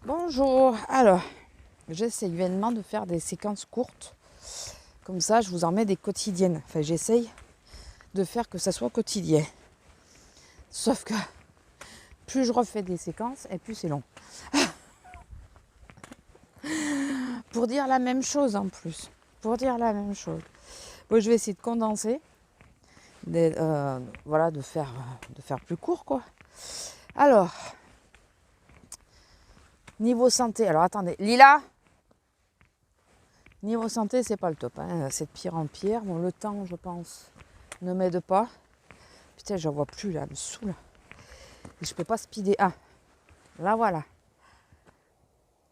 Bonjour, alors j'essaye vainement de faire des séquences courtes, comme ça je vous en mets des quotidiennes, enfin j'essaye de faire que ça soit quotidien, sauf que plus je refais des séquences et plus c'est long, pour dire la même chose en plus, bon, je vais essayer de condenser, voilà, de faire plus court quoi. Alors, niveau santé, alors attendez, Lila, niveau santé, c'est pas le top, hein. C'est de pire en pire. Bon, le temps, je pense, ne m'aide pas. Putain, j'en vois plus là, elle me saoule. Et je peux pas speeder. Ah, là voilà.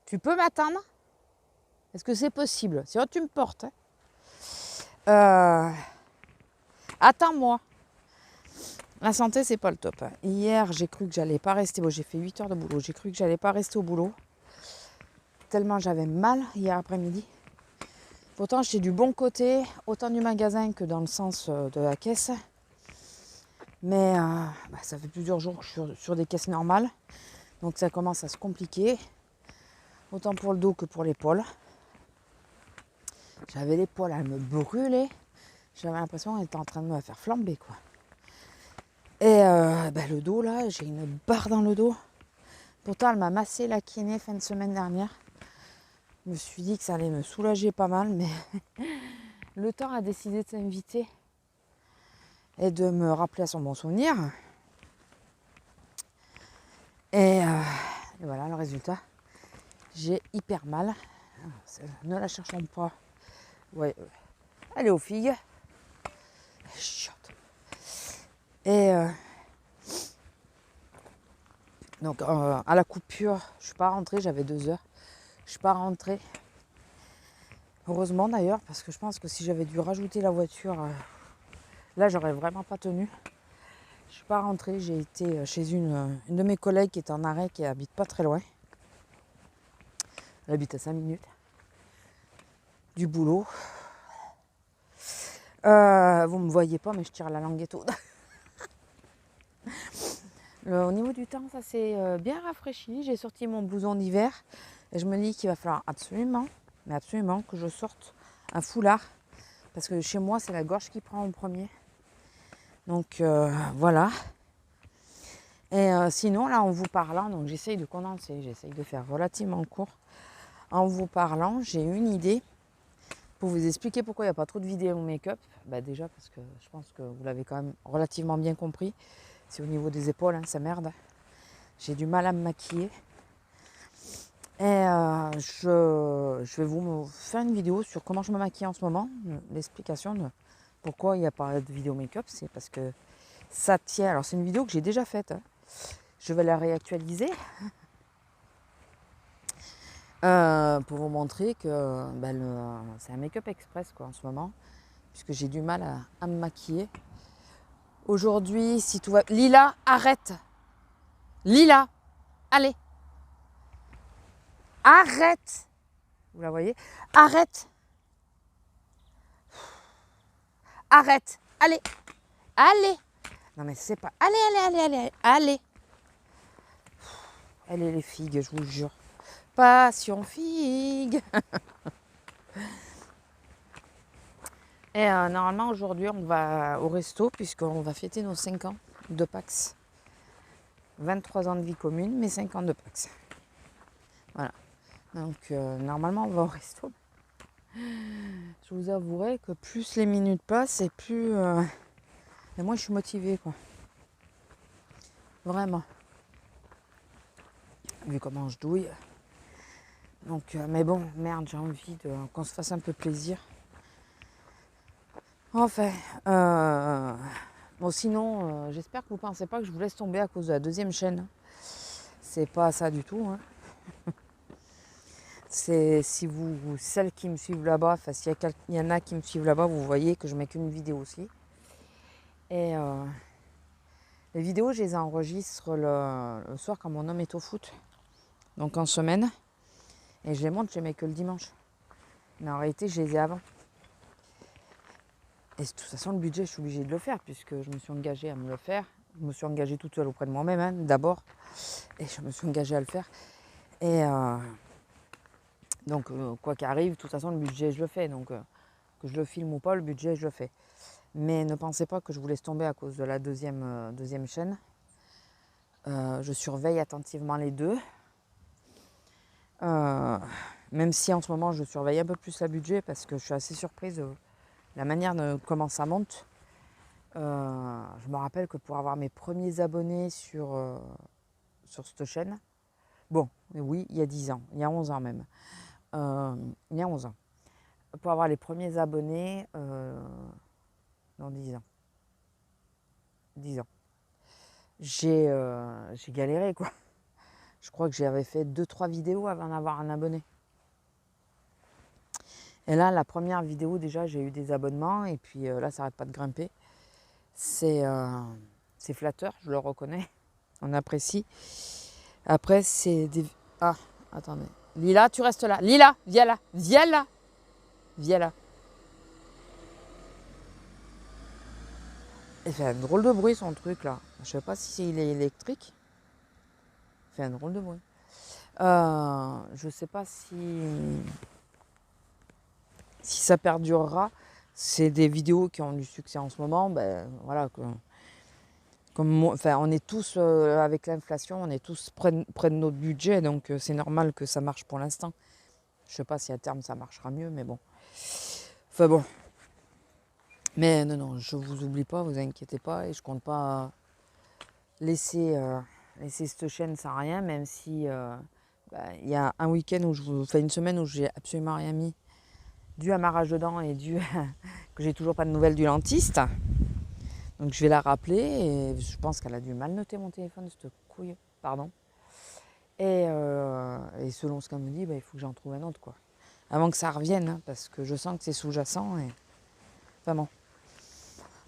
Tu peux m'attendre? Est-ce que c'est possible? Sinon, tu me portes. Attends-moi. La santé, c'est pas le top. Hier, j'ai cru que j'allais pas rester. Bon, j'ai fait 8 heures de boulot. J'ai cru que j'allais pas rester au boulot. Tellement j'avais mal hier après-midi. Pourtant, j'étais du bon côté, autant du magasin que dans le sens de la caisse. Mais ça fait plusieurs jours que je suis sur des caisses normales. Donc ça commence à se compliquer. Autant pour le dos que pour l'épaule. J'avais l'épaule à me brûler. J'avais l'impression qu'elle était en train de me faire flamber, quoi. Et le dos, là, j'ai une barre dans le dos. Pourtant, elle m'a massé la kiné fin de semaine dernière. Je me suis dit que ça allait me soulager pas mal, mais le temps a décidé de s'inviter et de me rappeler à son bon souvenir. Et voilà le résultat. J'ai hyper mal. Ne la cherchons pas. Ouais, allez aux figues. Chiotte. Et donc à la coupure, je suis pas rentrée, j'avais 2 heures. Je suis pas rentrée. Heureusement d'ailleurs, parce que je pense que si j'avais dû rajouter la voiture, là j'aurais vraiment pas tenu. Je suis pas rentrée, j'ai été chez une de mes collègues qui est en arrêt, qui habite pas très loin. Elle habite à 5 minutes du boulot. Vous me voyez pas, mais je tire la langue et tout. Au niveau du temps, ça s'est bien rafraîchi. J'ai sorti mon blouson d'hiver et je me dis qu'il va falloir absolument que je sorte un foulard, parce que chez moi, c'est la gorge qui prend en premier. Donc voilà. Et sinon, là, en vous parlant, donc j'essaye de condenser, j'essaye de faire relativement court. En vous parlant, j'ai une idée pour vous expliquer pourquoi il n'y a pas trop de vidéos make-up. Déjà parce que je pense que vous l'avez quand même relativement bien compris. C'est au niveau des épaules, hein, ça merde. J'ai du mal à me maquiller. Et je vais vous faire une vidéo sur comment je me maquille en ce moment. L'explication de pourquoi il n'y a pas de vidéo make-up, c'est parce que ça tient. Alors c'est une vidéo que j'ai déjà faite. Hein. Je vais la réactualiser pour vous montrer que c'est un make-up express quoi, en ce moment, puisque j'ai du mal à me maquiller. Aujourd'hui, si tout va... Lila, arrête! Lila, allez! Arrête! Vous la voyez? Arrête! Arrête! Allez! Allez! Non mais c'est pas... Allez! Allez les figues, je vous jure. Passion figue! Et normalement aujourd'hui on va au resto, puisqu'on va fêter nos 5 ans de Pax. 23 ans de vie commune, mais 5 ans de Pax. Voilà. Donc normalement on va au resto. Je vous avouerai que plus les minutes passent et plus... et moi je suis motivée quoi. Vraiment. Vu comment je douille. Donc, mais bon, merde, j'ai envie qu'on se fasse un peu plaisir. Enfin, bon sinon, j'espère que vous ne pensez pas que je vous laisse tomber à cause de la deuxième chaîne. C'est pas ça du tout. Hein. C'est si celles qui me suivent là-bas, enfin s'il y en a qui me suivent là-bas, vous voyez que je mets qu'une vidéo aussi. Et les vidéos, je les enregistre le soir quand mon homme est au foot. Donc en semaine. Et je les monte, je les mets que le dimanche. Mais en réalité, je les ai avant. Et de toute façon, le budget, je suis obligée de le faire, puisque je me suis engagée à me le faire. Je me suis engagée toute seule auprès de moi-même, hein, d'abord. Et je me suis engagée à le faire. Et donc, quoi qu'arrive, de toute façon, le budget, je le fais. Donc, que je le filme ou pas, le budget, je le fais. Mais ne pensez pas que je vous laisse tomber à cause de la deuxième chaîne. Je surveille attentivement les deux. Même si en ce moment, je surveille un peu plus le budget parce que je suis assez surprise de la manière de comment ça monte. Je me rappelle que pour avoir mes premiers abonnés sur cette chaîne, bon, oui, il y a 10 ans, il y a 11 ans même. Il y a 11 ans. Pour avoir les premiers abonnés, dans 10 ans. 10 ans. J'ai galéré, quoi. Je crois que j'avais fait 2-3 vidéos avant d'avoir un abonné. Et là, la première vidéo, déjà, j'ai eu des abonnements. Et puis là, ça n'arrête pas de grimper. C'est flatteur, je le reconnais. On apprécie. Après, c'est des... Ah, attendez. Lila, tu restes là. Lila, viens là. Viens là. Viens là. Il fait un drôle de bruit, son truc, là. Je sais pas si il est électrique. Il fait un drôle de bruit. Je sais pas si ça perdurera. C'est des vidéos qui ont du succès en ce moment. Ben, voilà, comme enfin, on est tous, avec l'inflation, on est tous près de notre budget. Donc, c'est normal que ça marche pour l'instant. Je sais pas si à terme, ça marchera mieux, mais bon. Enfin bon. Mais non, je vous oublie pas, vous inquiétez pas. Et je compte pas laisser cette chaîne sans rien, même si il y a un week-end où une semaine où j'ai absolument rien mis, dû à ma rage de dents et dû à que j'ai toujours pas de nouvelles du dentiste. Donc je vais la rappeler et je pense qu'elle a dû mal noter mon téléphone, cette couille, pardon. Et selon ce qu'elle me dit, il faut que j'en trouve un autre, quoi. Avant que ça revienne, hein, parce que je sens que c'est sous-jacent. Et... Enfin bon.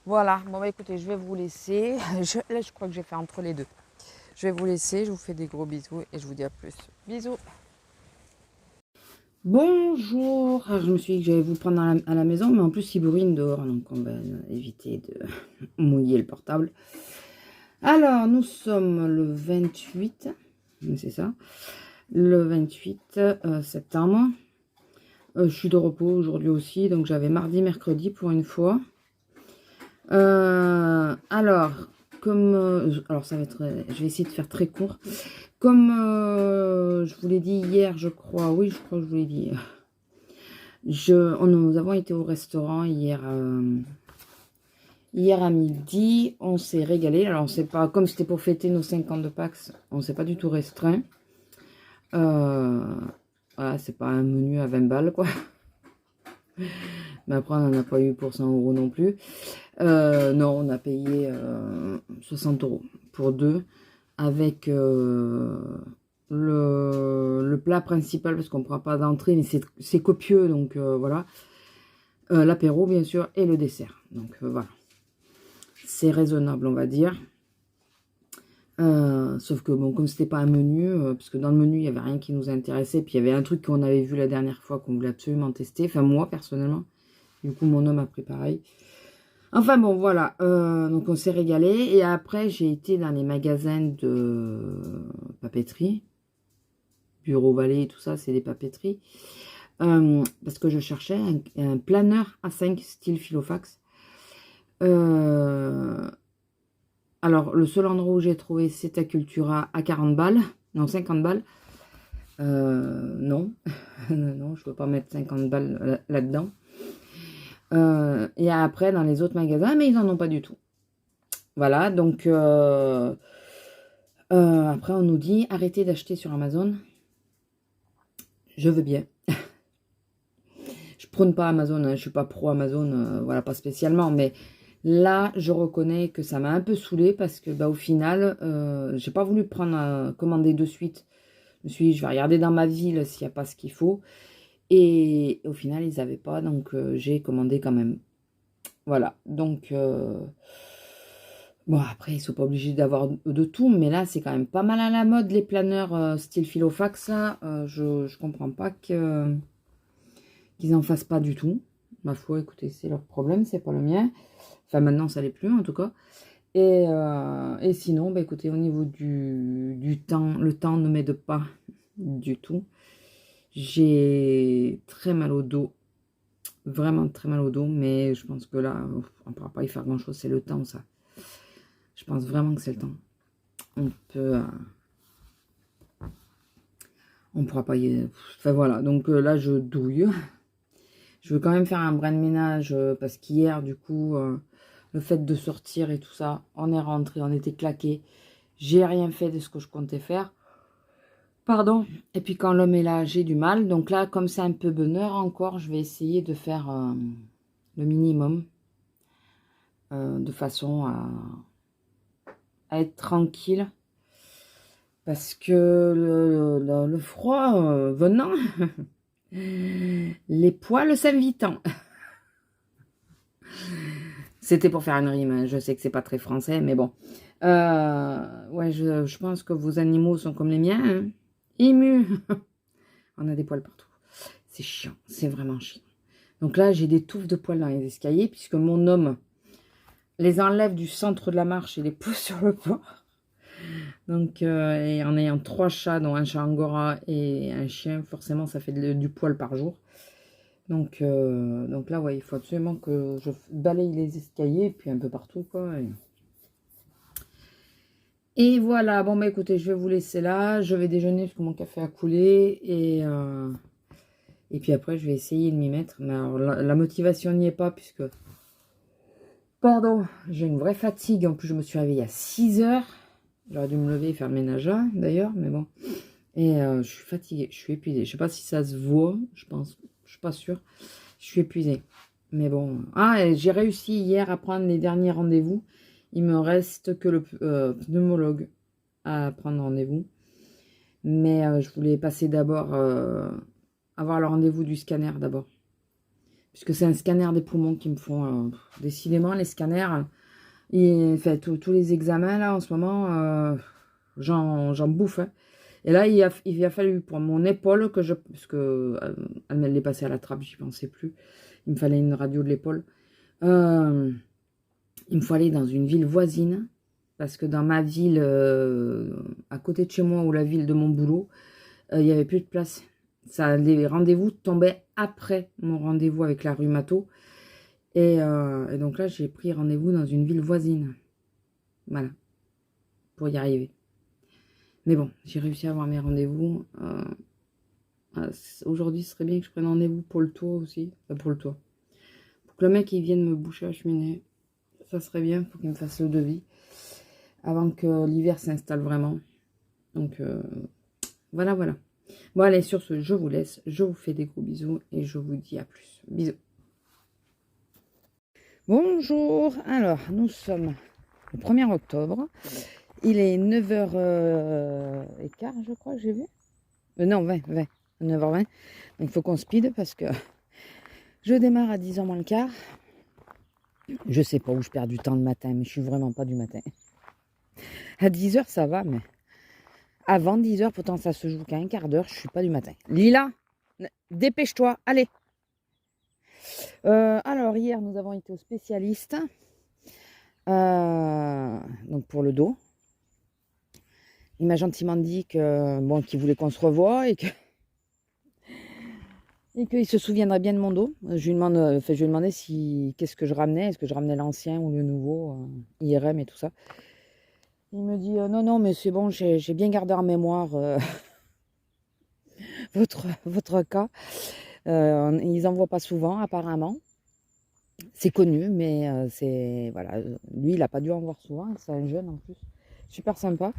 Voilà, bon écoutez, je vais vous laisser. Là, je crois que j'ai fait entre les deux. Je vais vous laisser, je vous fais des gros bisous et je vous dis à plus. Bisous. Bonjour, alors, je me suis dit que j'allais vous prendre à la maison, mais en plus il bourrine dehors, donc on va éviter de mouiller le portable. Alors, nous sommes le 28, c'est ça, le 28 septembre. Je suis de repos aujourd'hui aussi, donc j'avais mardi, mercredi pour une fois. Alors, alors ça va être, je vais essayer de faire très court. Comme je vous l'ai dit hier, je crois, oui, je crois que je vous l'ai dit. Nous avons été au restaurant hier à midi. On s'est régalé. Alors, on sait pas, comme c'était pour fêter nos 50 de Pâques, on s'est pas du tout restreint. Voilà, c'est pas un menu à 20 balles, quoi. Mais après, on n'en a pas eu pour 100 € non plus. Non, on a payé 60 € pour deux, avec le plat principal, parce qu'on ne prend pas d'entrée, mais c'est copieux, donc voilà. L'apéro, bien sûr, et le dessert. Donc voilà. C'est raisonnable, on va dire. Sauf que, bon, comme c'était pas un menu, parce que dans le menu, il n'y avait rien qui nous intéressait, puis il y avait un truc qu'on avait vu la dernière fois, qu'on voulait absolument tester. Enfin, moi, personnellement. Du coup, mon homme a pris pareil. Enfin, bon, voilà. Donc, on s'est régalé. Et après, j'ai été dans les magasins de papeterie. Bureau Vallée et tout ça, c'est des papeteries. Parce que je cherchais un planeur A5 style Filofax. Alors, le seul endroit où j'ai trouvé, c'est à Cultura à 40 balles. Non, 50 balles. Non. Non, je ne peux pas mettre 50 balles là-dedans. Et après, dans les autres magasins, mais ils n'en ont pas du tout. Voilà, donc... après, on nous dit, arrêtez d'acheter sur Amazon. Je veux bien. Je prône pas Amazon, hein, je suis pas pro Amazon, voilà, pas spécialement, mais là, je reconnais que ça m'a un peu saoulée parce que, au final, j'ai pas voulu commander de suite. Je me suis dit, je vais regarder dans ma ville s'il n'y a pas ce qu'il faut. Et au final, ils n'avaient pas, donc j'ai commandé quand même. Voilà, donc... bon, après, ils ne sont pas obligés d'avoir de tout, mais là, c'est quand même pas mal à la mode, les planeurs style Filofax, là. Je comprends pas qu'ils n'en fassent pas du tout. Ma foi, écoutez, c'est leur problème, c'est pas le mien. Enfin, maintenant, ça l'est plus, en tout cas. Et sinon, écoutez, au niveau du temps, le temps ne m'aide pas. du tout. J'ai très mal au dos, vraiment très mal au dos, mais je pense que là, on ne pourra pas y faire grand chose, c'est le temps ça. Je pense vraiment que c'est le temps. On peut... on pourra pas y... Enfin voilà, donc là je douille. Je veux quand même faire un brin de ménage parce qu'hier, du coup, le fait de sortir et tout ça, on est rentré, on était claqué. J'ai rien fait de ce que je comptais faire. Pardon. Et puis quand l'homme est là, j'ai du mal. Donc là, comme c'est un peu bonheur encore, je vais essayer de faire le minimum. De façon à être tranquille. Parce que le froid venant, les poils s'invitant. C'était pour faire une rime, hein. Je sais que c'est pas très français, mais bon. Ouais, je pense que vos animaux sont comme les miens, hein. Émus. On a des poils partout. C'est chiant, c'est vraiment chiant. Donc là, j'ai des touffes de poils dans les escaliers, puisque mon homme les enlève du centre de la marche et les pousse sur le port. Donc, et en ayant 3 chats, dont un chat angora et un chien, forcément, ça fait du poil par jour. Donc là, ouais, il faut absolument que je balaye les escaliers, et puis un peu partout, quoi. Et voilà, bon, bah écoutez, je vais vous laisser là. Je vais déjeuner parce que mon café a coulé. Et puis après, je vais essayer de m'y mettre. Mais alors, la motivation n'y est pas, puisque... Pardon, j'ai une vraie fatigue. En plus, je me suis réveillée à 6 heures. J'aurais dû me lever et faire le ménage là, d'ailleurs, mais bon. Et je suis fatiguée, je suis épuisée. Je sais pas si ça se voit, je pense, je suis pas sûre. Je suis épuisée. Mais bon. Ah, et j'ai réussi hier à prendre les derniers rendez-vous. Il me reste que le pneumologue à prendre rendez-vous. Mais je voulais passer d'abord, avoir le rendez-vous du scanner d'abord. Puisque c'est un scanner des poumons qui me font. Décidément, les scanners, enfin, tous les examens là en ce moment, j'en bouffe. Hein. Et là, il a fallu pour mon épaule, parce que elle l'est passée à la trappe, j'y pensais plus. Il me fallait une radio de l'épaule. Il me faut aller dans une ville voisine, parce que dans ma ville, à côté de chez moi, ou la ville de mon boulot, il n'y avait plus de place. Les rendez-vous tombaient après mon rendez-vous avec la rhumato. Et donc là, j'ai pris rendez-vous dans une ville voisine. Voilà, pour y arriver. Mais bon, j'ai réussi à avoir mes rendez-vous. Aujourd'hui, ce serait bien que je prenne rendez-vous pour le toit aussi. Pour le toit. Pour que le mec il vienne me boucher la cheminée. Ça serait bien pour qu'il me fasse le devis. Avant que l'hiver s'installe vraiment. Donc, voilà, voilà. Bon, allez, sur ce, je vous laisse. Je vous fais des gros bisous et je vous dis à plus. Bisous. Bonjour. Alors, nous sommes le 1er octobre. Il est 9h15, je crois que j'ai vu. Non, 20. 9h20. Donc, il faut qu'on speed parce que je démarre à 10h moins le quart. Je sais pas où je perds du temps le matin, mais je suis vraiment pas du matin. À 10h, ça va, mais avant 10h, pourtant ça se joue qu'à un quart d'heure, je suis pas du matin. Lila, dépêche-toi, allez. Alors, hier, nous avons été au spécialiste. Donc, pour le dos. Il m'a gentiment dit que, bon, qu'il voulait qu'on se revoie et qu'il se souviendrait bien de mon dos. Je lui ai demandé qu'est-ce que je ramenais. Est-ce que je ramenais l'ancien ou le nouveau, IRM et tout ça. Il me dit non, mais c'est bon, j'ai bien gardé en mémoire votre cas. Ils n'en voient pas souvent, apparemment. C'est connu, mais voilà. Lui, il n'a pas dû en voir souvent. C'est un jeune en plus. Super sympa.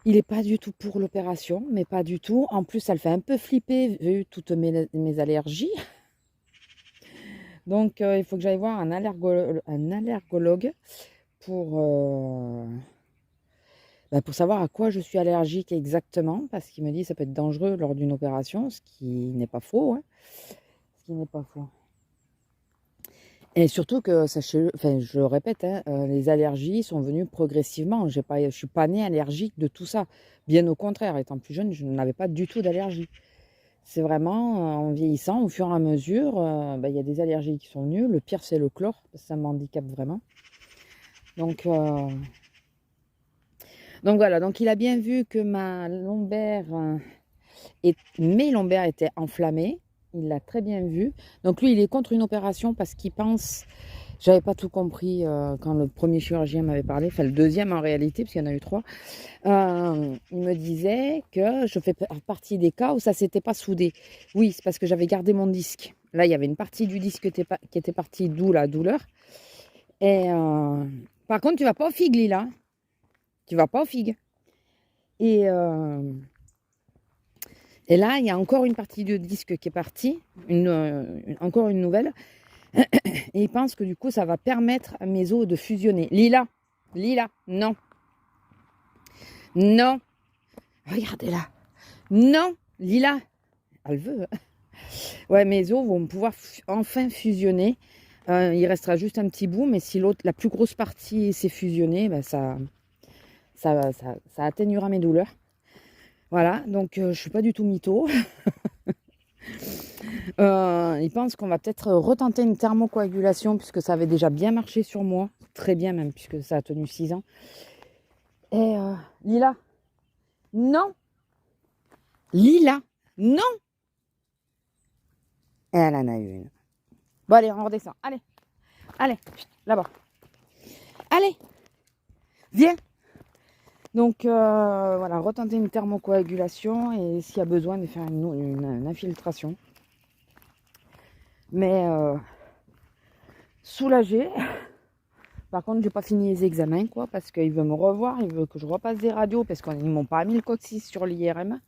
Il n'est pas du tout pour l'opération, mais pas du tout. En plus, ça le fait un peu flipper vu toutes mes allergies. Donc, il faut que j'aille voir un allergologue pour savoir à quoi je suis allergique exactement. Parce qu'il me dit que ça peut être dangereux lors d'une opération, ce qui n'est pas faux. Hein. Ce qui n'est pas faux. Et surtout que, je le répète, hein, les allergies sont venues progressivement. Je ne suis pas née allergique de tout ça. Bien au contraire, étant plus jeune, je n'avais pas du tout d'allergie. C'est vraiment en vieillissant, au fur et à mesure, il y a des allergies qui sont venues. Le pire, c'est le chlore, parce que ça m'handicape vraiment. Donc voilà, donc il a bien vu que ma lombaire Et mes lombaires étaient enflammés. Il l'a très bien vu. Donc lui, il est contre une opération parce qu'il pense... J'avais pas tout compris quand le premier chirurgien m'avait parlé, enfin le deuxième en réalité, parce qu'il y en a eu 3. Il me disait que je fais partie des cas où ça s'était pas soudé. Oui, c'est parce que j'avais gardé mon disque. Là, il y avait une partie du disque qui était partie, d'où la douleur. Et par contre, tu vas pas aux figues, Lila. Tu vas pas aux figues. Et là, il y a encore une partie du disque qui est partie, encore une nouvelle. Et il pense que du coup, ça va permettre à mes os de fusionner. Lila, non. Non. Regardez-la. Non, Lila. Elle veut. Ouais, mes os vont pouvoir enfin fusionner. Il restera juste un petit bout, mais si la plus grosse partie s'est fusionnée, ben ça atténuera mes douleurs. Voilà, donc je suis pas du tout mytho. Il pense qu'on va peut-être retenter une thermocoagulation puisque ça avait déjà bien marché sur moi. Très bien même, puisque ça a tenu 6 ans. Et Lila, non. Lila, non. Et elle en a eu une. Bon allez, on redescend. Allez, là-bas. Allez, viens. Donc voilà, retenter une thermocoagulation et s'il y a besoin de faire une infiltration. Mais soulagée. Par contre, j'ai pas fini les examens, quoi, parce qu'il veut me revoir, il veut que je repasse des radios, parce qu'ils m'ont pas mis le coccyx sur l'IRM.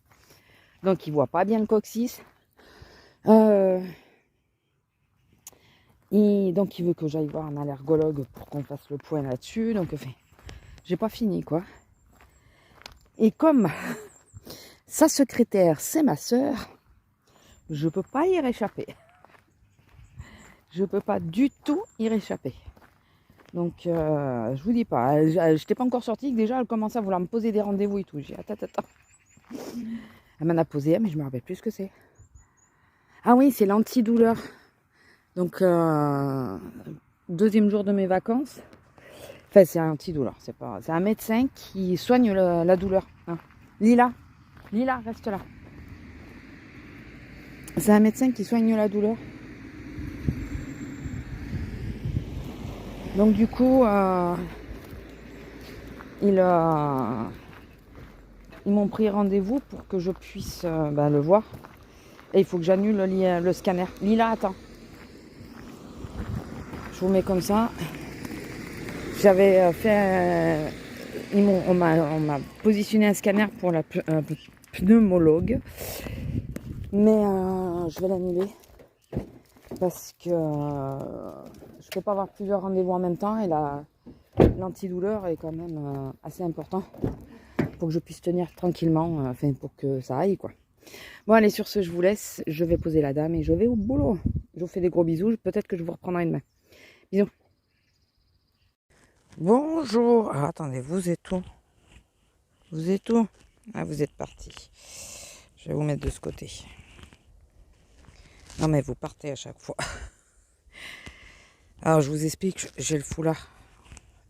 Donc, il voit pas bien le coccyx. Et donc, il veut que j'aille voir un allergologue pour qu'on fasse le point là-dessus. Donc, enfin, j'ai pas fini, quoi. Et comme sa secrétaire, c'est ma sœur, je peux pas y réchapper. Je peux pas du tout y réchapper. Donc, je vous dis pas, je n'étais pas encore sortie, que déjà elle commençait à vouloir me poser des rendez-vous et tout. J'ai dit, attends. Elle m'en a posé, mais je me rappelle plus ce que c'est. Ah oui, c'est l'antidouleur. Donc, deuxième jour de mes vacances. Enfin, c'est un antidouleur, c'est un médecin qui soigne la douleur. Hein. Lila, reste là. C'est un médecin qui soigne la douleur. Donc du coup, ils m'ont pris rendez-vous pour que je puisse le voir. Et il faut que j'annule le scanner. Lila, attends. Je vous mets comme ça. J'avais fait... on m'a positionné un scanner pour la pneumologue. Mais je vais l'annuler. Parce que je ne peux pas avoir plusieurs rendez-vous en même temps. Et l'antidouleur est quand même assez important. Pour que je puisse tenir tranquillement. Enfin, pour que ça aille, quoi. Bon, allez, sur ce, je vous laisse. Je vais poser la dame et je vais au boulot. Je vous fais des gros bisous. Peut-être que je vous reprendrai une main. Bisous. Bonjour. Ah, attendez, vous êtes où? Vous êtes où? Ah, vous êtes parti. Je vais vous mettre de ce côté. Non, mais vous partez à chaque fois. Alors, je vous explique. J'ai le foulard.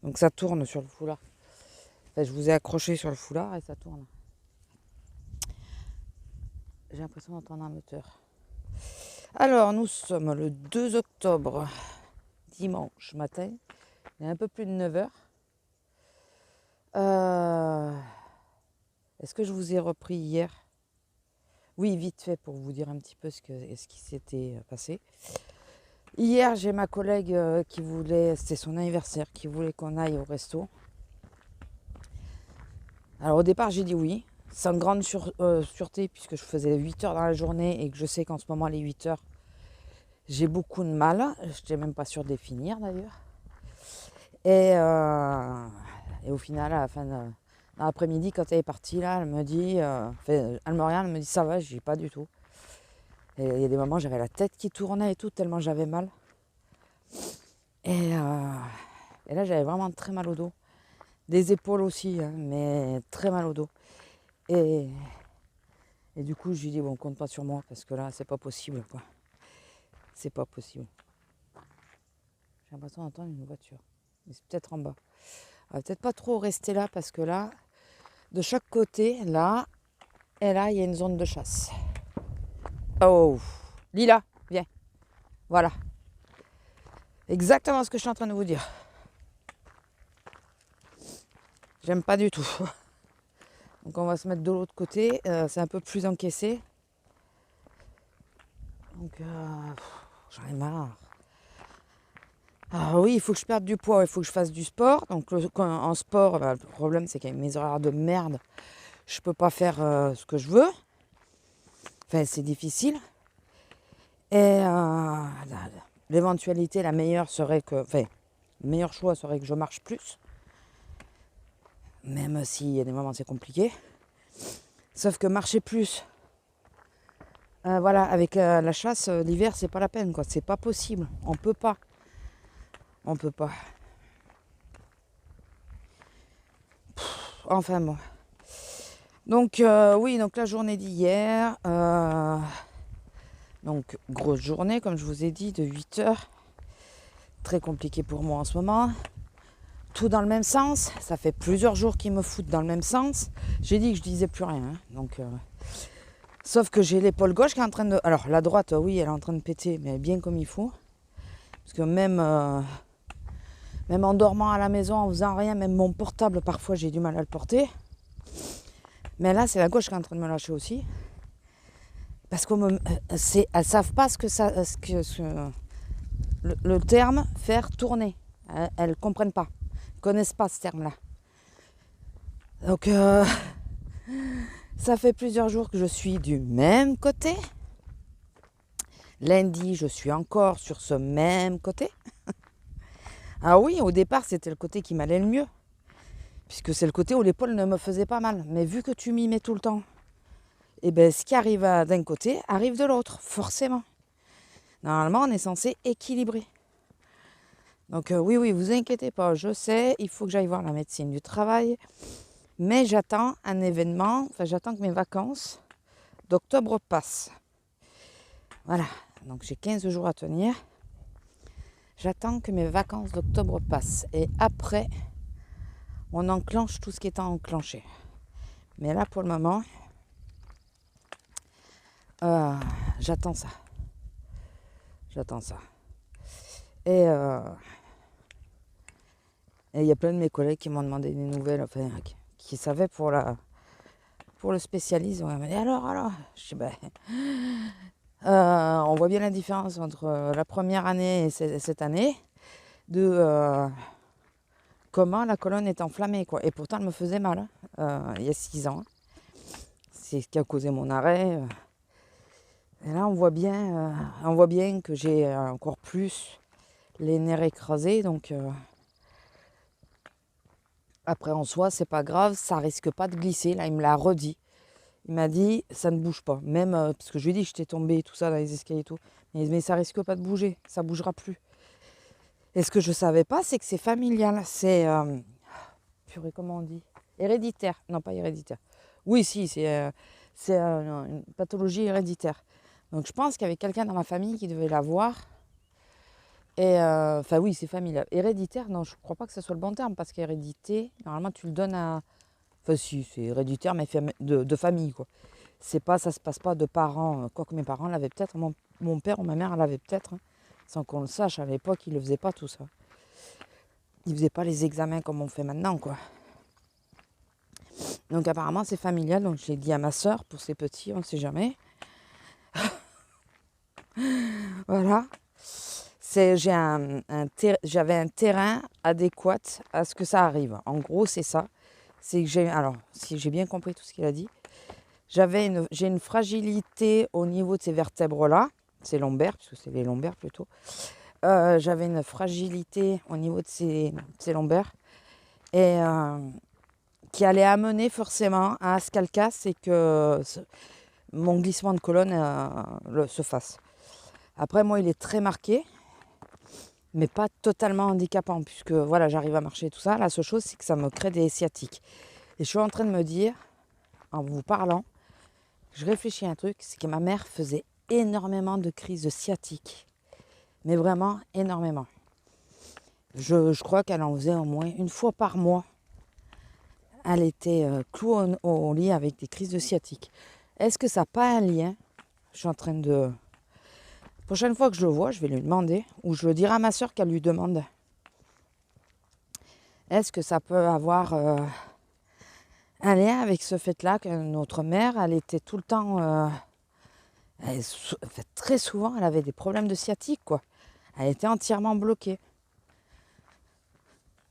Donc, ça tourne sur le foulard. Enfin, je vous ai accroché sur le foulard et ça tourne. J'ai l'impression d'entendre un moteur. Alors, nous sommes le 2 octobre, dimanche matin. Il est un peu plus de 9 h. Est-ce que je vous ai repris hier? Oui, vite fait pour vous dire un petit peu ce qui s'était passé. Hier, j'ai ma collègue qui voulait, c'était son anniversaire, qui voulait qu'on aille au resto. Alors au départ, j'ai dit oui, sans grande sûreté, puisque je faisais 8 heures dans la journée et que je sais qu'en ce moment, les 8 heures, j'ai beaucoup de mal. Je n'étais même pas sûre de les finir d'ailleurs. Et au final, à la fin de l'après-midi, quand elle est partie, là, elle me dit, elle me regarde, elle me dit ça va, je dis pas du tout. Et il y a des moments, j'avais la tête qui tournait et tout, tellement j'avais mal. Et là, j'avais vraiment très mal au dos. Des épaules aussi, hein, mais très mal au dos. Et du coup, je lui dis, bon, compte pas sur moi, parce que là, c'est pas possible, quoi. C'est pas possible. J'ai l'impression d'entendre une voiture. Mais c'est peut-être en bas. On va peut-être pas trop rester là, parce que là, de chaque côté, là, Et là, il y a une zone de chasse. Oh, Lila, viens. Voilà. Exactement ce que je suis en train de vous dire. J'aime pas du tout. Donc on va se mettre de l'autre côté. C'est un peu plus encaissé. Donc j'en ai marre. Ah oui, il faut que je perde du poids, il faut que je fasse du sport. Donc en sport, le problème c'est qu'avec mes horaires de merde, je peux pas faire ce que je veux. Enfin, c'est difficile. Et l'éventualité, la meilleure serait que... Enfin, le meilleur choix serait que je marche plus. Même s'il y a des moments c'est compliqué. Sauf que marcher plus, voilà, avec la chasse, l'hiver, c'est pas la peine, quoi. C'est pas possible. On peut pas. On peut pas. Enfin bon. Donc oui, donc la journée d'hier. Donc grosse journée, comme je vous ai dit, de 8 heures. Très compliqué pour moi en ce moment. Tout dans le même sens. Ça fait plusieurs jours qu'ils me foutent dans le même sens. J'ai dit que je disais plus rien. Hein. Donc, sauf que j'ai l'épaule gauche qui est en train de... Alors la droite, oui, elle est en train de péter, mais bien comme il faut. Parce que même en dormant à la maison, en faisant rien, même mon portable, parfois j'ai du mal à le porter. Mais là, c'est la gauche qui est en train de me lâcher aussi. Parce qu'elles ne savent pas le terme faire tourner. Elles ne comprennent pas. Elles ne connaissent pas ce terme-là. Donc, ça fait plusieurs jours que je suis du même côté. Lundi, je suis encore sur ce même côté. Ah oui, au départ, c'était le côté qui m'allait le mieux. Puisque c'est le côté où l'épaule ne me faisait pas mal. Mais vu que tu m'y mets tout le temps, et ben ce qui arrive d'un côté arrive de l'autre, forcément. Normalement, on est censé équilibrer. Donc oui, vous inquiétez pas, je sais, il faut que j'aille voir la médecine du travail. Mais j'attends un événement, enfin j'attends que mes vacances d'octobre passent. Voilà, donc j'ai 15 jours à tenir. J'attends que mes vacances d'octobre passent. Et après, on enclenche tout ce qui est à enclencher. Mais là, pour le moment, j'attends ça. J'attends ça. Et il y a plein de mes collègues qui m'ont demandé des nouvelles, enfin, qui savaient pour le spécialiste. On m'a dit alors je dis on voit bien la différence entre la première année et cette année de comment la colonne est enflammée, quoi. Et pourtant, elle me faisait mal il y a 6 ans. C'est ce qui a causé mon arrêt. Et là, on voit bien que j'ai encore plus les nerfs écrasés. Donc, après, en soi, c'est pas grave. Ça risque pas de glisser. Là, il me l'a redit. Il m'a dit, ça ne bouge pas. Même, parce que je lui ai dit, j'étais tombée, tout ça, dans les escaliers et tout. Mais ça risque pas de bouger. Ça bougera plus. Et ce que je savais pas, c'est que c'est familial. C'est, purée, comment on dit ? Héréditaire. Non, pas héréditaire. Oui, si, c'est une pathologie héréditaire. Donc je pense qu'il y avait quelqu'un dans ma famille qui devait l'avoir. Et enfin oui, c'est familial. Héréditaire, non, je ne crois pas que ce soit le bon terme, parce qu'hérédité, normalement tu le donnes à... Enfin si, c'est héréditaire, mais de famille, quoi. C'est pas, ça se passe pas de parents, quoique mes parents l'avaient peut-être, mon père ou ma mère l'avaient peut-être, hein, sans qu'on le sache. À l'époque, ils ne le faisaient pas tout ça. Ils ne faisaient pas les examens comme on fait maintenant, quoi. Donc apparemment c'est familial, donc je l'ai dit à ma soeur pour ses petits, on ne sait jamais. Voilà. J'avais un terrain adéquat à ce que ça arrive. En gros, c'est ça. C'est que alors, si j'ai bien compris tout ce qu'il a dit, j'ai une fragilité au niveau de ces vertèbres-là, ces lombaires, puisque c'est les lombaires plutôt. J'avais une fragilité au niveau de ces lombaires et qui allait amener forcément à ce qu'elle casse et que mon glissement de colonne se fasse. Après, moi, il est très marqué, mais pas totalement handicapant, puisque voilà, j'arrive à marcher tout ça. La seule chose, c'est que ça me crée des sciatiques. Et je suis en train de me dire, en vous parlant, je réfléchis à un truc, c'est que ma mère faisait énormément de crises de sciatiques. Mais vraiment énormément. Je crois qu'elle en faisait au moins une fois par mois. elle était clouée au lit avec des crises de sciatique. Est-ce que ça n'a pas un lien? Je suis en train de... Prochaine fois que je le vois, je vais lui demander, ou je le dirai à ma soeur qu'elle lui demande. Est-ce que ça peut avoir un lien avec ce fait-là que notre mère, elle était tout le temps... très souvent, elle avait des problèmes de sciatique, quoi. Elle était entièrement bloquée.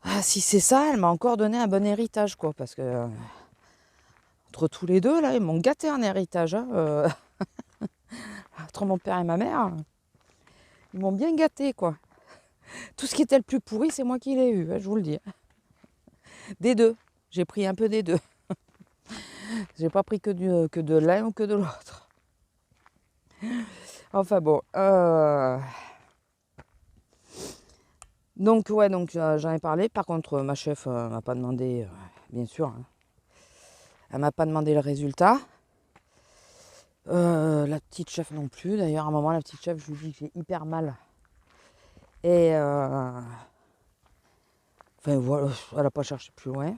Ah, si c'est ça, elle m'a encore donné un bon héritage, quoi, parce que entre tous les deux, là, ils m'ont gâté en héritage. Hein, entre mon père et ma mère, ils m'ont bien gâté, quoi. Tout ce qui était le plus pourri, c'est moi qui l'ai eu, hein, je vous le dis. Des deux. J'ai pris un peu des deux. J'ai pas pris que de l'un ou que de l'autre. Enfin bon. Donc ouais, donc j'en ai parlé. Par contre, ma chef m'a pas demandé, bien sûr, hein, elle m'a pas demandé le résultat. La petite chef non plus. D'ailleurs, à un moment, la petite chef, je lui dis que j'ai hyper mal. Et enfin voilà, elle n'a pas cherché plus loin.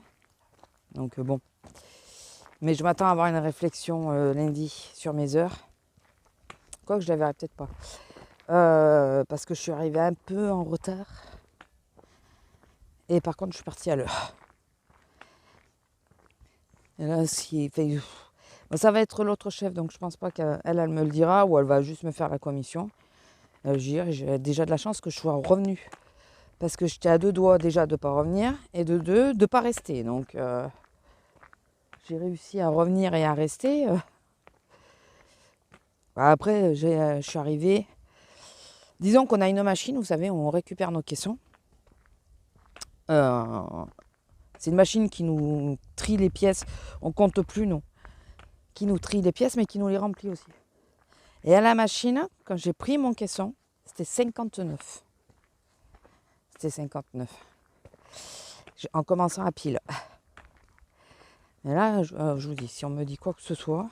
Donc bon. Mais je m'attends à avoir une réflexion lundi sur mes heures. Quoique je la verrai peut-être pas. Parce que je suis arrivée un peu en retard. Et par contre, je suis partie à l'heure. Et là, bon, ça va être l'autre chef, donc je pense pas qu'elle me le dira ou elle va juste me faire la commission. J'ai déjà de la chance que je sois revenue. Parce que j'étais à deux doigts déjà de ne pas revenir et de deux, de ne pas rester. Donc j'ai réussi à revenir et à rester. Après, je suis arrivée. Disons qu'on a une machine, vous savez, on récupère nos caissons. C'est une machine qui nous trie les pièces. On compte plus, non. Qui nous trie les pièces, mais qui nous les remplit aussi. Et à la machine, quand j'ai pris mon caisson, c'était 59. C'était 59. En commençant à pile. Et là, je vous dis, si on me dit quoi que ce soit,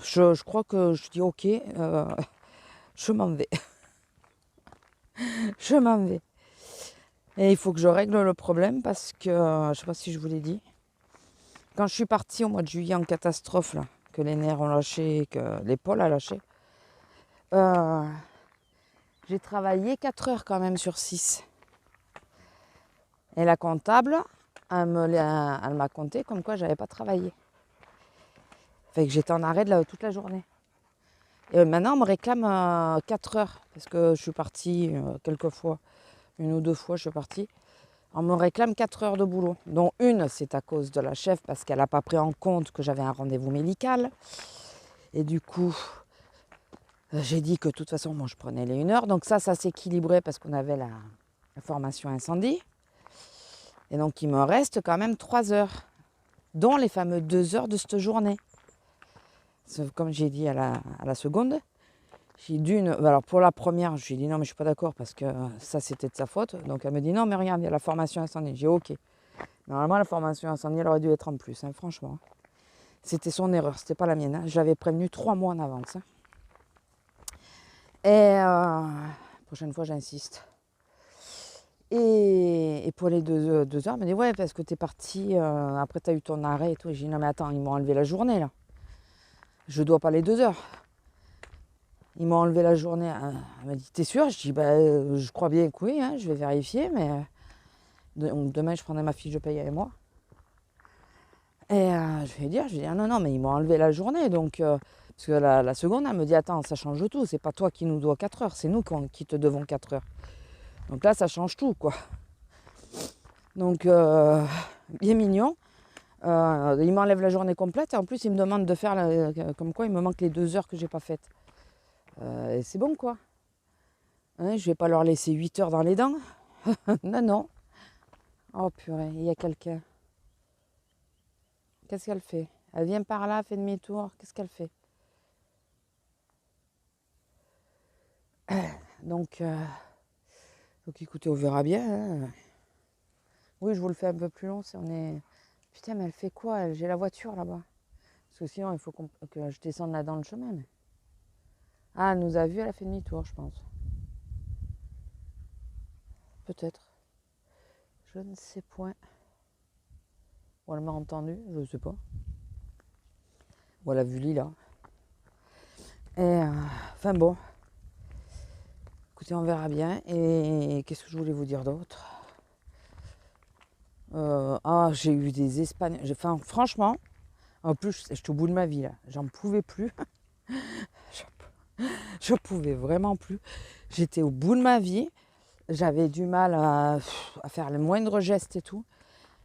je crois que je dis ok, je m'en vais. Je m'en vais. Et il faut que je règle le problème parce que, je ne sais pas si je vous l'ai dit, quand je suis partie au mois de juillet en catastrophe, là, que les nerfs ont lâché, que l'épaule a lâché, j'ai travaillé 4 heures quand même sur 6. Et la comptable, elle m'a compté comme quoi j'avais pas travaillé. Fait que j'étais en arrêt toute la journée. Et maintenant, on me réclame 4 heures, parce que je suis partie quelques fois, une ou deux fois je suis partie. On me réclame 4 heures de boulot, dont une, c'est à cause de la chef, parce qu'elle n'a pas pris en compte que j'avais un rendez-vous médical. Et du coup, j'ai dit que de toute façon, moi, je prenais les 1 heure. Donc ça s'équilibrait parce qu'on avait la formation incendie. Et donc, il me reste quand même 3 heures, dont les fameux 2 heures de cette journée. Comme j'ai dit à la seconde, alors pour la première, je lui ai dit non mais je suis pas d'accord parce que ça c'était de sa faute. Donc elle me dit non mais regarde, il y a la formation incendie. J'ai ok. Normalement la formation incendie elle aurait dû être en plus, hein, franchement. C'était son erreur, c'était pas la mienne. Hein. Je l'avais prévenu 3 mois en avance. Hein. Et prochaine fois j'insiste. Et pour les 2 heures, elle me dit ouais parce que t'es parti, après t'as eu ton arrêt et tout. Et j'ai dit non mais attends, ils m'ont enlevé la journée là. Je dois pas les 2 heures. Ils m'ont enlevé la journée. Elle m'a dit, t'es sûre? Je dis, je crois bien que oui, hein, je vais vérifier, mais demain, je prendrai ma fiche de paye avec moi. Et je vais dire, non, mais ils m'ont enlevé la journée. Donc, parce que la seconde, elle me dit, attends, ça change tout. C'est pas toi qui nous dois 4 heures, c'est nous qui te devons 4 heures. Donc là, ça change tout, quoi. Donc, bien mignon. Ils m'enlèvent la journée complète et en plus, ils me demandent de faire, comme quoi il me manque les 2 heures que j'ai pas faites. Et c'est bon, quoi. Hein, je vais pas leur laisser 8 heures dans les dents. Non, non. Oh purée, il y a quelqu'un. Qu'est-ce qu'elle fait? Elle vient par là, fait demi-tour. Qu'est-ce qu'elle fait? Donc écoutez, on verra bien. Hein. Oui, je vous le fais un peu plus long si on est... Putain, mais elle fait quoi elle? J'ai la voiture là-bas. Parce que sinon, il faut que je descende là dans le chemin. Ah, elle nous a vus, elle a fait demi-tour, je pense. Peut-être. Je ne sais point. Ou elle m'a entendu, je ne sais pas. Ou elle a vu Lila. Et enfin bon. Écoutez, on verra bien. Et qu'est-ce que je voulais vous dire d'autre? J'ai eu des Espagnols. Enfin, franchement, en plus, j'étais au bout de ma vie là. J'en pouvais plus. Je pouvais vraiment plus. J'étais au bout de ma vie. J'avais du mal à faire le moindre geste et tout.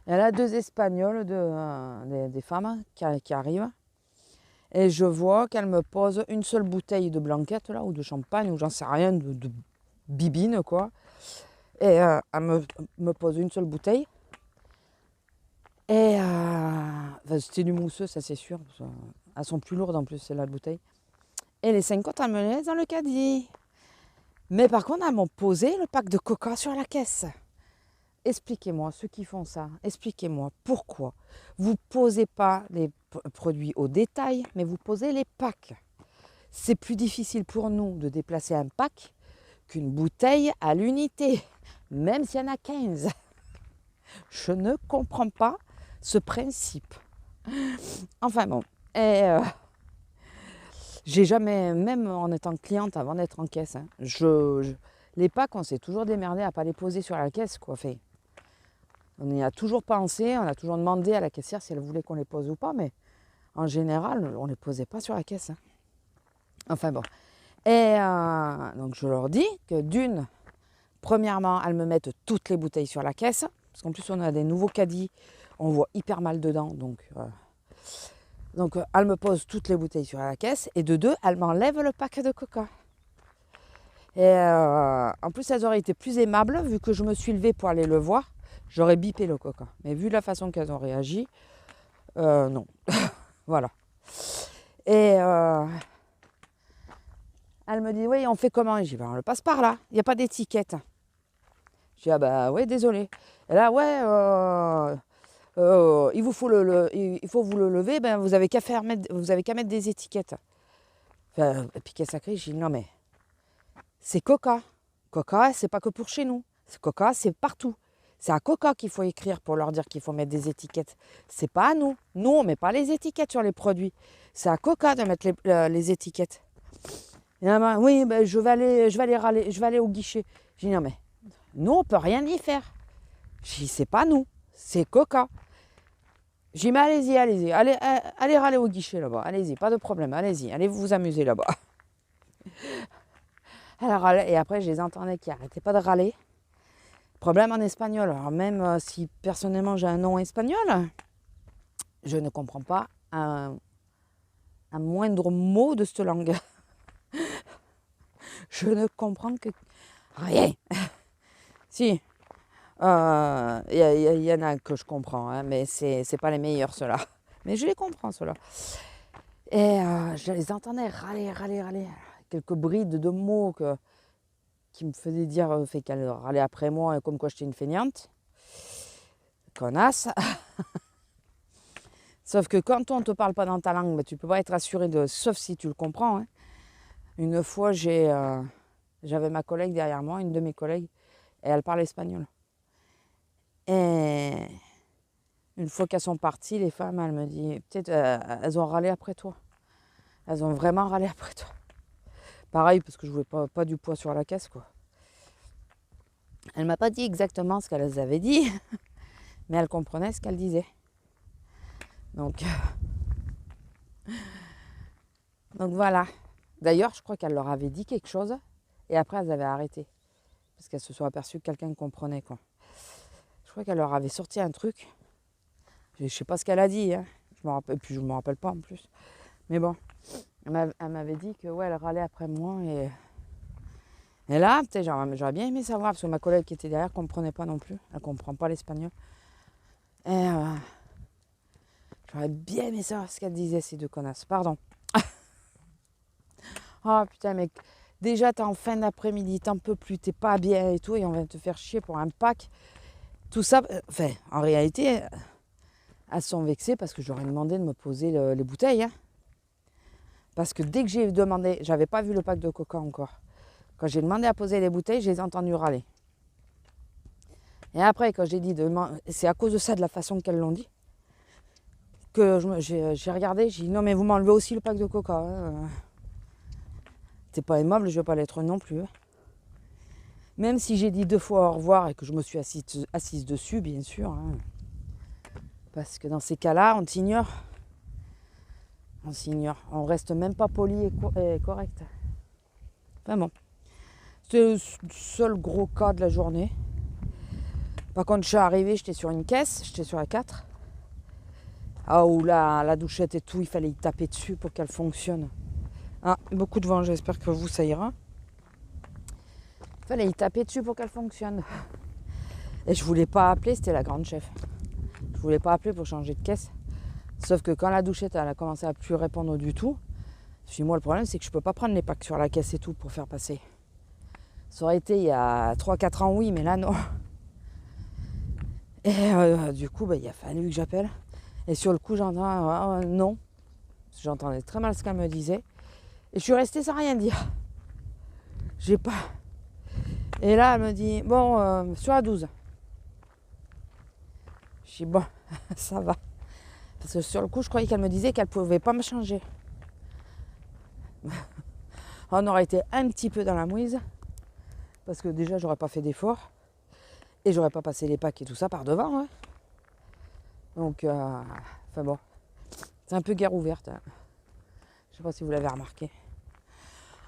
Et là, 2 Espagnols, des femmes qui arrivent. Et je vois qu'elles me posent une seule bouteille de blanquette là, ou de champagne, ou j'en sais rien, de bibine quoi. Et elles me posent une seule bouteille. Et c'était du mousseux, ça c'est sûr. Elles sont plus lourdes en plus, c'est la bouteille. Et les 5 autres, elles me laissent dans le caddie. Mais par contre, elles m'ont posé le pack de coca sur la caisse. Expliquez-moi, ceux qui font ça, expliquez-moi pourquoi vous ne posez pas les produits au détail, mais vous posez les packs. C'est plus difficile pour nous de déplacer un pack qu'une bouteille à l'unité, même s'il y en a 15. Je ne comprends pas ce principe. Enfin bon, et j'ai jamais, même en étant cliente avant d'être en caisse, hein, les packs, on s'est toujours démerdé à ne pas les poser sur la caisse, quoi. Fait, on y a toujours pensé, on a toujours demandé à la caissière si elle voulait qu'on les pose ou pas, mais en général, on ne les posait pas sur la caisse. Hein. Enfin bon. Et donc je leur dis que premièrement, elles me mettent toutes les bouteilles sur la caisse, parce qu'en plus on a des nouveaux caddies, on voit hyper mal dedans, donc elles me posent toutes les bouteilles sur la caisse, et de 2, elles m'enlèvent le pack de coca. Et en plus, elles auraient été plus aimables, vu que je me suis levée pour aller le voir, j'aurais bipé le coca. Mais vu la façon qu'elles ont réagi, non. Voilà. Et elle me dit, oui, on fait comment? Je dis, on le passe par là, il n'y a pas d'étiquette. Je dis, ah bah oui, désolé. Et là, ouais, il faut vous le lever, ben vous avez qu'à mettre des étiquettes. Enfin, et puis qu'elle s'accrie, je dis, non mais, c'est Coca. Coca, c'est pas que pour chez nous. Coca, c'est partout. C'est à Coca qu'il faut écrire pour leur dire qu'il faut mettre des étiquettes. C'est pas à nous. Nous, on met pas les étiquettes sur les produits. C'est à Coca de mettre les étiquettes. Et là, oui, ben, je vais aller au guichet. Je dis non mais nous on peut rien y faire. Je dis c'est pas nous, c'est Coca. Je dis mais allez, allez râler au guichet là-bas. Allez-y, pas de problème, allez vous amuser là-bas. Alors, et après je les entendais qui arrêtaient pas de râler. Problème en espagnol. Alors même si personnellement j'ai un nom espagnol, je ne comprends pas un moindre mot de cette langue. Je ne comprends que rien. Si, il y en a que je comprends, hein, mais c'est pas les meilleurs ceux-là. Mais je les comprends ceux-là. Et je les entendais râler. Quelques brides de mots qui me faisaient dire fait qu'elle râlait après moi, comme quoi j'étais une feignante. Connasse. Sauf que quand on ne te parle pas dans ta langue, ben, tu ne peux pas être assuré sauf si tu le comprends. Hein. Une fois, j'avais ma collègue derrière moi, une de mes collègues, et elle parle espagnol. Et une fois qu'elles sont parties, les femmes, elles me disent, peut-être elles ont râlé après toi. Elles ont vraiment râlé après toi. Pareil, parce que je ne voulais pas du poids sur la caisse, quoi. Elle ne m'a pas dit exactement ce qu'elles avaient dit, mais elle comprenait ce qu'elle disait. Donc voilà. D'ailleurs, je crois qu'elle leur avait dit quelque chose et après elles avaient arrêté. Parce qu'elles se sont aperçues que quelqu'un comprenait, quoi. Je crois qu'elle leur avait sorti un truc. Je ne sais pas ce qu'elle a dit, hein. Puis je ne me rappelle pas en plus. Mais bon, elle m'avait dit que ouais, elle râlait après moi. Et là, peut-être j'aurais bien aimé savoir, parce que ma collègue qui était derrière ne comprenait pas non plus. Elle ne comprend pas l'espagnol. Et j'aurais bien aimé savoir ce qu'elle disait, ces deux connasses. Pardon. Oh putain, mec. Déjà, t'es en fin d'après-midi, t'en peux plus, t'es pas bien et tout, et on va te faire chier pour un pack. Tout ça, enfin, en réalité, elles sont vexées parce que j'aurais demandé de me poser les bouteilles. Hein. Parce que dès que j'ai demandé, j'avais pas vu le pack de coca encore. Quand j'ai demandé à poser les bouteilles, je les ai entendues râler. Et après, quand j'ai dit, c'est à cause de ça, de la façon qu'elles l'ont dit. j'ai regardé, j'ai dit non mais vous m'enlevez aussi le pack de coca. Hein. C'est pas aimable, je vais pas l'être non plus. Hein. Même si j'ai dit 2 fois au revoir et que je me suis assise dessus, bien sûr. Hein. Parce que dans ces cas-là, on t'ignore. On s'ignore. On reste même pas poli et correct. Enfin bon. C'était le seul gros cas de la journée. Par contre, je suis arrivée, j'étais sur une caisse, j'étais sur la 4. Ah, où la douchette et tout, il fallait y taper dessus pour qu'elle fonctionne. Ah, beaucoup de vent, j'espère que vous, ça ira. Il fallait y taper dessus pour qu'elle fonctionne. Et je voulais pas appeler, c'était la grande chef. Je voulais pas appeler pour changer de caisse. Sauf que quand la douchette, elle a commencé à plus répondre du tout, je me suis dit, moi, le problème, c'est que je peux pas prendre les packs sur la caisse et tout pour faire passer. Ça aurait été il y a 3-4 ans, oui, mais là, non. Et du coup, il a fallu que j'appelle. Et sur le coup, j'entends non. J'entendais très mal ce qu'elle me disait. Et je suis restée sans rien dire. J'ai pas. Et là, elle me dit, bon, sur la 12. Je dis, bon, ça va. Parce que sur le coup, je croyais qu'elle me disait qu'elle pouvait pas me changer. On aurait été un petit peu dans la mouise. Parce que déjà, j'aurais pas fait d'effort. Et j'aurais pas passé les packs et tout ça par devant. Hein. Donc, enfin bon. C'est un peu guerre ouverte. Hein. Je sais pas si vous l'avez remarqué.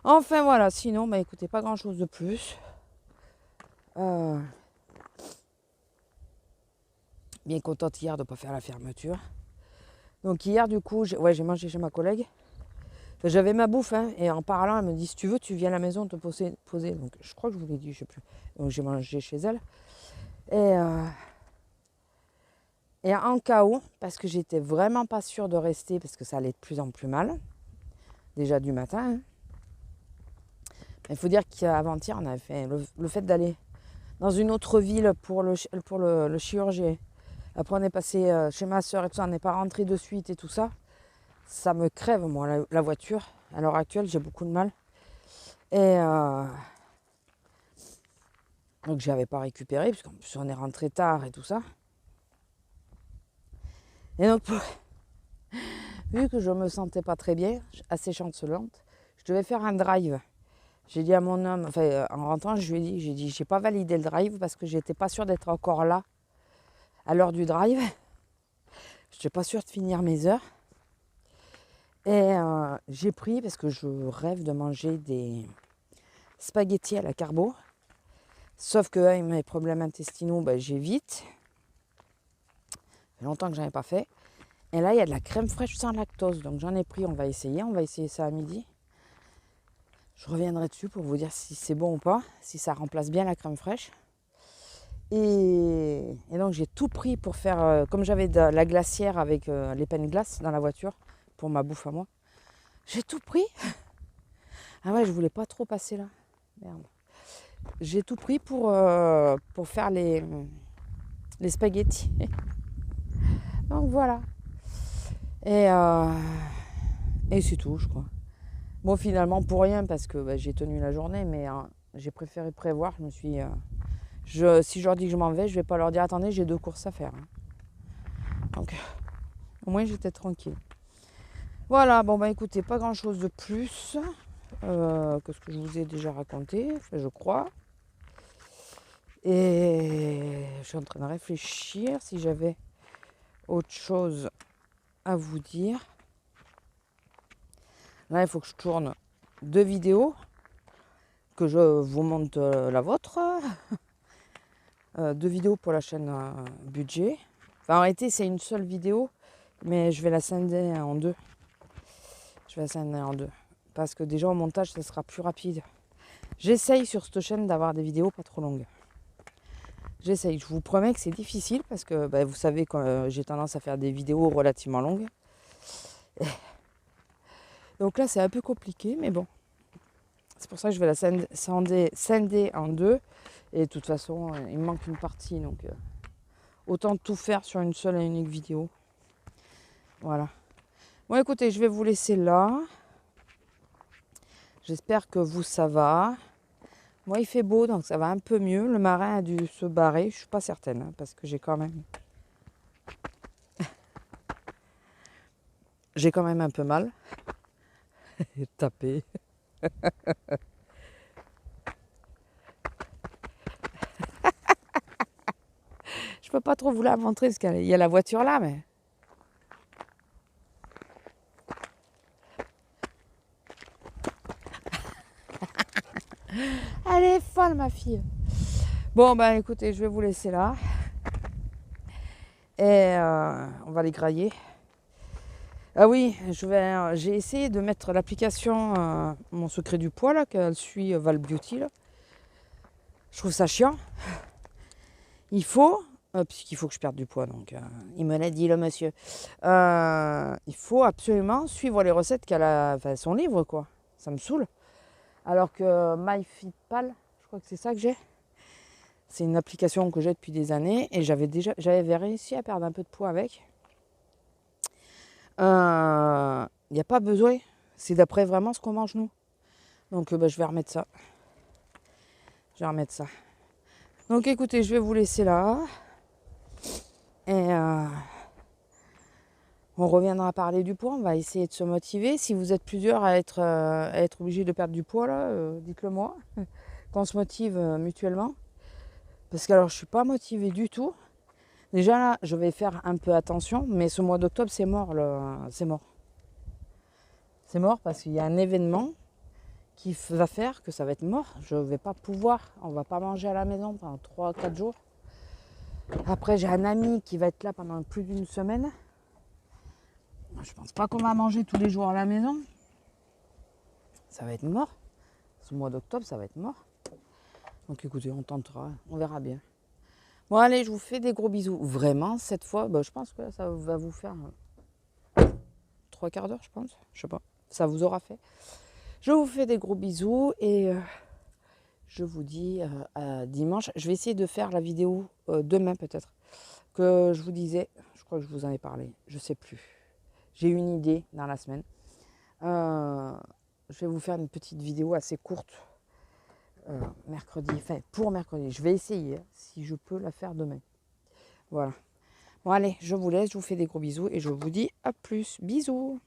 Enfin voilà, sinon, écoutez, pas grand chose de plus. Bien contente hier de ne pas faire la fermeture. Donc hier, du coup, j'ai mangé chez ma collègue. Enfin, j'avais ma bouffe, hein, et en parlant, elle me dit, si tu veux, tu viens à la maison te poser. Donc je crois que je vous l'ai dit, je sais plus. Donc j'ai mangé chez elle. Et en cas où, parce que j'étais vraiment pas sûre de rester, parce que ça allait de plus en plus mal, déjà du matin. Hein. Il faut dire qu'avant-hier, on avait fait le fait d'aller dans une autre ville pour le chirurgien. Après, on est passé chez ma soeur et tout ça, on n'est pas rentré de suite et tout ça. Ça me crève, moi, la voiture. À l'heure actuelle, j'ai beaucoup de mal. Et donc, je n'avais pas récupéré, puisqu'en plus, on est rentré tard et tout ça. Et donc, vu que je ne me sentais pas très bien, assez chancelante, je devais faire un drive. J'ai dit à mon homme, en rentrant, je lui ai dit, j'ai pas validé le drive parce que j'étais pas sûre d'être encore là à l'heure du drive. Je n'étais pas sûre de finir mes heures. Et j'ai pris, parce que je rêve de manger des spaghettis à la carbo. Sauf que avec mes problèmes intestinaux, j'évite. Ça fait longtemps que je n'en ai pas fait. Et là, il y a de la crème fraîche sans lactose. Donc j'en ai pris, on va essayer ça à midi. Je reviendrai dessus pour vous dire si c'est bon ou pas, si ça remplace bien la crème fraîche. Et donc j'ai tout pris pour faire, comme j'avais de la glacière avec les pains de glace dans la voiture, pour ma bouffe à moi. J'ai tout pris. Ah ouais, je voulais pas trop passer là. Merde. J'ai tout pris pour faire les spaghettis. Donc voilà. Et c'est tout, je crois. Bon, finalement, pour rien, parce que j'ai tenu la journée, mais j'ai préféré prévoir. Je me suis... si je leur dis que je m'en vais, je vais pas leur dire, attendez, j'ai 2 courses à faire. Hein. Donc, au moins, j'étais tranquille. Voilà, bon, écoutez, pas grand-chose de plus que ce que je vous ai déjà raconté, je crois. Et je suis en train de réfléchir si j'avais autre chose à vous dire. Là, il faut que je tourne 2 vidéos, que je vous montre la vôtre. 2 vidéos pour la chaîne budget. Enfin, en réalité, c'est une seule vidéo, mais je vais la scinder en 2. Parce que déjà, au montage, ça sera plus rapide. J'essaye sur cette chaîne d'avoir des vidéos pas trop longues. J'essaye. Je vous promets que c'est difficile parce que vous savez que j'ai tendance à faire des vidéos relativement longues. Donc là, c'est un peu compliqué, mais bon. C'est pour ça que je vais la scinder en 2. Et de toute façon, il me manque une partie. Donc, autant tout faire sur une seule et unique vidéo. Voilà. Bon, écoutez, je vais vous laisser là. J'espère que vous, ça va. Moi, il fait beau, donc ça va un peu mieux. Le marin a dû se barrer. Je ne suis pas certaine, parce que j'ai quand même... j'ai quand même un peu mal. Tapé. Je peux pas trop vous la montrer parce qu'il y a la voiture là, mais... Elle est folle, ma fille. Bon, ben écoutez, je vais vous laisser là. Et on va les grailler. Ah oui, j'ai essayé de mettre l'application Mon Secret du Poids, là, qu'elle suit Val Beauty, là. Je trouve ça chiant. Il faut, puisqu'il faut que je perde du poids, donc il me l'a dit le monsieur. Il faut absolument suivre les recettes qu'elle a, enfin son livre, quoi. Ça me saoule. Alors que MyFitPal, je crois que c'est ça que j'ai. C'est une application que j'ai depuis des années et j'avais réussi à perdre un peu de poids avec. Il n'y a pas besoin. C'est d'après vraiment ce qu'on mange nous. Donc je vais remettre ça. Donc écoutez, je vais vous laisser là. Et on reviendra parler du poids. On va essayer de se motiver. Si vous êtes plusieurs à être obligés de perdre du poids, là, dites-le moi. Qu'on se motive mutuellement. Parce que alors je ne suis pas motivée du tout. Déjà là, je vais faire un peu attention. Mais ce mois d'octobre, c'est mort. C'est mort. C'est mort parce qu'il y a un événement qui va faire que ça va être mort. Je ne vais pas pouvoir. On ne va pas manger à la maison pendant 3-4 jours. Après, j'ai un ami qui va être là pendant plus d'une semaine. Je pense pas qu'on va manger tous les jours à la maison. Ça va être mort. Ce mois d'octobre, ça va être mort. Donc écoutez, on tentera. On verra bien. Bon, allez, je vous fais des gros bisous. Vraiment, cette fois, je pense que ça va vous faire 3/4 d'heure, je pense. Je sais pas. Ça vous aura fait. Je vous fais des gros bisous et je vous dis à dimanche. Je vais essayer de faire la vidéo demain peut-être. Que je vous disais, je crois que je vous en ai parlé. Je sais plus. J'ai une idée dans la semaine. Je vais vous faire une petite vidéo assez courte. Mercredi, enfin pour mercredi. Je vais essayer si je peux la faire demain. Voilà. Bon allez, je vous laisse. Je vous fais des gros bisous et je vous dis à plus. Bisous.